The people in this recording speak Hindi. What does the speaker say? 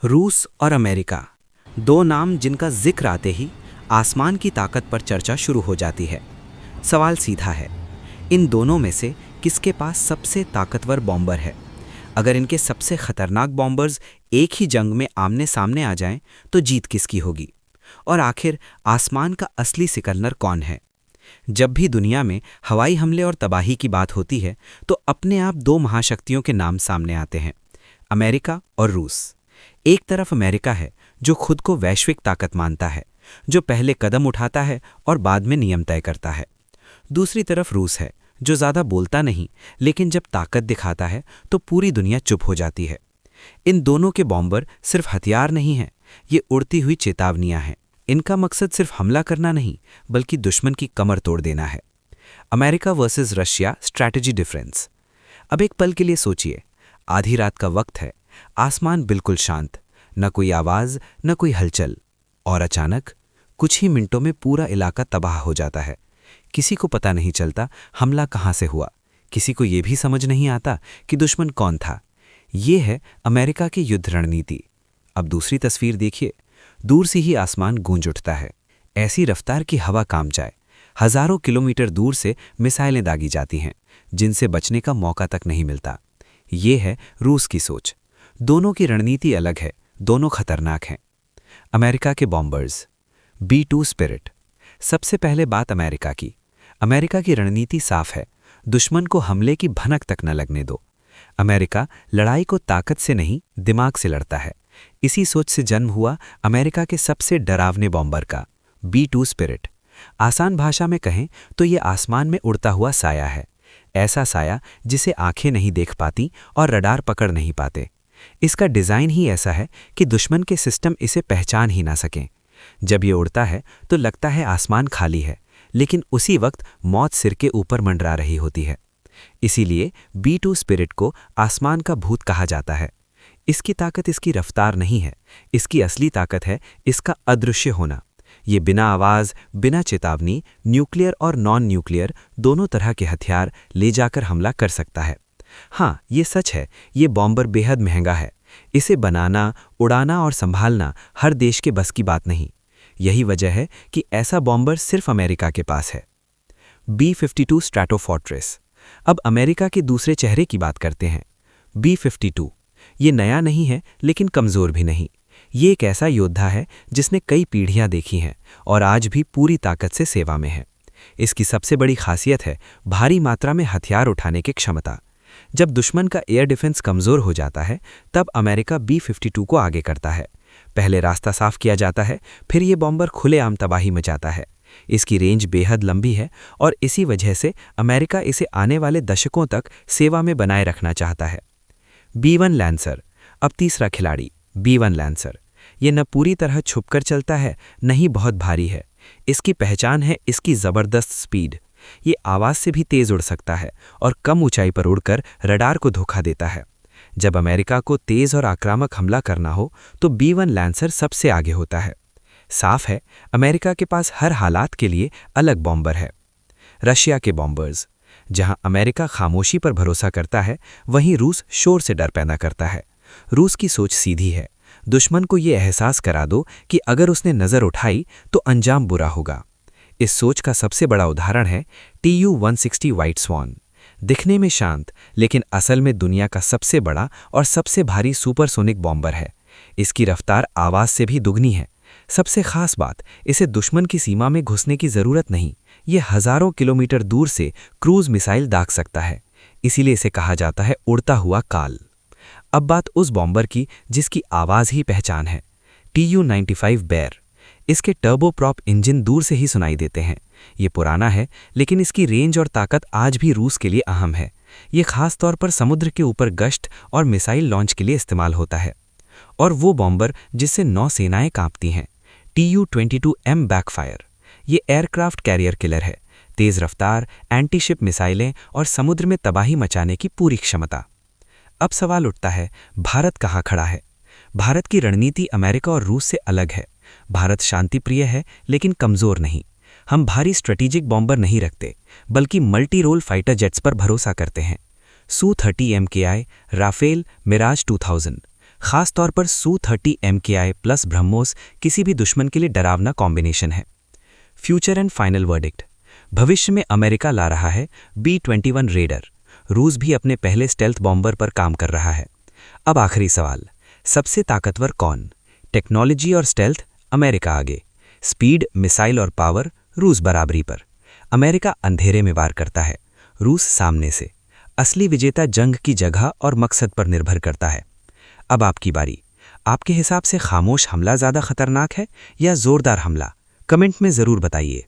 रूस और अमेरिका, दो नाम जिनका जिक्र आते ही आसमान की ताकत पर चर्चा शुरू हो जाती है। सवाल सीधा है, इन दोनों में से किसके पास सबसे ताकतवर बॉम्बर है? अगर इनके सबसे खतरनाक बॉम्बर्स एक ही जंग में आमने सामने आ जाएं, तो जीत किसकी होगी? और आखिर आसमान का असली सिकंदर कौन है? जब भी दुनिया में हवाई हमले और तबाही की बात होती है, तो अपने आप दो महाशक्तियों के नाम सामने आते हैं, अमेरिका और रूस। एक तरफ अमेरिका है, जो खुद को वैश्विक ताकत मानता है, जो पहले कदम उठाता है और बाद में नियम तय करता है। दूसरी तरफ रूस है, जो ज़्यादा बोलता नहीं, लेकिन जब ताकत दिखाता है तो पूरी दुनिया चुप हो जाती है। इन दोनों के बॉम्बर सिर्फ हथियार नहीं हैं, ये उड़ती हुई चेतावनियां हैं। इनका मकसद सिर्फ हमला करना नहीं, बल्कि दुश्मन की कमर तोड़ देना है। America versus Russia strategy difference. अब एक पल के लिए सोचिए, आधी रात का वक्त है, आसमान बिल्कुल शांत, न कोई आवाज़, न कोई हलचल, और अचानक कुछ ही मिनटों में पूरा इलाका तबाह हो जाता है। किसी को पता नहीं चलता हमला कहाँ से हुआ, किसी को यह भी समझ नहीं आता कि दुश्मन कौन था। ये है अमेरिका की युद्ध रणनीति। अब दूसरी तस्वीर देखिए, दूर से ही आसमान गूंज उठता है, ऐसी रफ्तार की हवा काम जाए। हजारों किलोमीटर दूर से मिसाइलें दागी जाती हैं, जिनसे बचने का मौका तक नहीं मिलता। ये है रूस की सोच। दोनों की रणनीति अलग है, दोनों खतरनाक हैं। अमेरिका के बॉम्बर्स, B-2 स्पिरिट। सबसे पहले बात अमेरिका की। अमेरिका की रणनीति साफ है, दुश्मन को हमले की भनक तक न लगने दो। अमेरिका लड़ाई को ताकत से नहीं, दिमाग से लड़ता है। इसी सोच से जन्म हुआ अमेरिका के सबसे डरावने बॉम्बर का, B-2 स्पिरिट। आसान भाषा में कहें तो ये आसमान में उड़ता हुआ साया है, ऐसा साया जिसे आंखें नहीं देख पाती और रडार पकड़ नहीं पाते। इसका डिज़ाइन ही ऐसा है कि दुश्मन के सिस्टम इसे पहचान ही ना सकें। जब ये उड़ता है तो लगता है आसमान खाली है, लेकिन उसी वक्त मौत सिर के ऊपर मंडरा रही होती है। इसीलिए B-2 स्पिरिट को आसमान का भूत कहा जाता है। इसकी ताकत इसकी रफ्तार नहीं है, इसकी असली ताकत है इसका अदृश्य होना। ये बिना आवाज़, बिना चेतावनी, न्यूक्लियर और नॉन न्यूक्लियर दोनों तरह के हथियार ले जाकर हमला कर सकता है। हाँ, ये सच है, ये बॉम्बर बेहद महंगा है। इसे बनाना, उड़ाना और संभालना हर देश के बस की बात नहीं। यही वजह है कि ऐसा बॉम्बर सिर्फ अमेरिका के पास है। B-52 स्ट्रैटोफोर्ट्रेस। अब अमेरिका के दूसरे चेहरे की बात करते हैं, B-52। ये नया नहीं है, लेकिन कमज़ोर भी नहीं। ये एक ऐसा योद्धा है जिसने कई पीढ़ियां देखी हैं और आज भी पूरी ताकत से सेवा में है। इसकी सबसे बड़ी खासियत है भारी मात्रा में हथियार उठाने की क्षमता। जब दुश्मन का एयर डिफेंस कमज़ोर हो जाता है, तब अमेरिका B-52 को आगे करता है। पहले रास्ता साफ किया जाता है, फिर ये बॉम्बर खुलेआम तबाही मचाता है। इसकी रेंज बेहद लंबी है और इसी वजह से अमेरिका इसे आने वाले दशकों तक सेवा में बनाए रखना चाहता है। B-1 lancer. अब तीसरा खिलाड़ी, B-1 लैंसर। ये न पूरी तरह छुपकर चलता है, न ही बहुत भारी है। इसकी पहचान है इसकी ज़बरदस्त स्पीड। ये आवाज़ से भी तेज़ उड़ सकता है और कम ऊंचाई पर उड़कर रडार को धोखा देता है। जब अमेरिका को तेज़ और आक्रामक हमला करना हो, तो B-1 लैंसर सबसे आगे होता है। साफ है, अमेरिका के पास हर हालात के लिए अलग बॉम्बर है। रशिया के बॉम्बर्स। जहां अमेरिका खामोशी पर भरोसा करता है, वहीं रूस शोर से डर पैदा करता है। रूस की सोच सीधी है, दुश्मन को ये एहसास करा दो कि अगर उसने नज़र उठाई तो अंजाम बुरा होगा। इस सोच का सबसे बड़ा उदाहरण है Tu-160 व्हाइट स्वॉन। दिखने में शांत, लेकिन असल में दुनिया का सबसे बड़ा और सबसे भारी सुपरसोनिक बॉम्बर है। इसकी रफ्तार आवाज़ से भी दुगनी है। सबसे खास बात, इसे दुश्मन की सीमा में घुसने की ज़रूरत नहीं। ये हज़ारों किलोमीटर दूर से क्रूज़ मिसाइल दाग सकता है। इसीलिए इसे कहा जाता है उड़ता हुआ काल। अब बात उस बॉम्बर की जिसकी आवाज़ ही पहचान है, Tu-95 बेयर। इसके टर्बो प्रॉप इंजन दूर से ही सुनाई देते हैं। ये पुराना है, लेकिन इसकी रेंज और ताकत आज भी रूस के लिए अहम है। ये खास तौर पर समुद्र के ऊपर गश्त और मिसाइल लॉन्च के लिए इस्तेमाल होता है। और वो बॉम्बर जिससे नौसेनाएं कांपती हैं, Tu-22M बैकफायर। ये एयरक्राफ्ट कैरियर किलर है, तेज़ रफ्तार, एंटीशिप मिसाइलें और समुद्र में तबाही मचाने की पूरी क्षमता। अब सवाल उठता है, भारत कहाँ खड़ा है? भारत की रणनीति अमेरिका और रूस से अलग है। भारत शांतिप्रिय है, लेकिन कमज़ोर नहीं। हम भारी स्ट्रेटेजिक बॉम्बर नहीं रखते, बल्कि मल्टी रोल फाइटर जेट्स पर भरोसा करते हैं। Su-30 MKI, Rafale, Miraj 2000। खास तौर पर Su-30 MKI प्लस ब्रह्मोस किसी भी दुश्मन के लिए डरावना कॉम्बिनेशन है। Future and final verdict. भविष्य में अमेरिका ला रहा है B-21 रेडर। रूस भी अपने पहले स्टेल्थ बॉम्बर पर काम कर रहा है। अब आखिरी सवाल, सबसे ताकतवर कौन? टेक्नोलॉजी और स्टेल्थ अमेरिका आगे, स्पीड, मिसाइल और पावर रूस बराबरी पर। अमेरिका अंधेरे में वार करता है, रूस सामने से। असली विजेता जंग की जगह और मकसद पर निर्भर करता है। अब आपकी बारी। आपके हिसाब से खामोश हमला ज़्यादा खतरनाक है या जोरदार हमला? कमेंट में ज़रूर बताइए।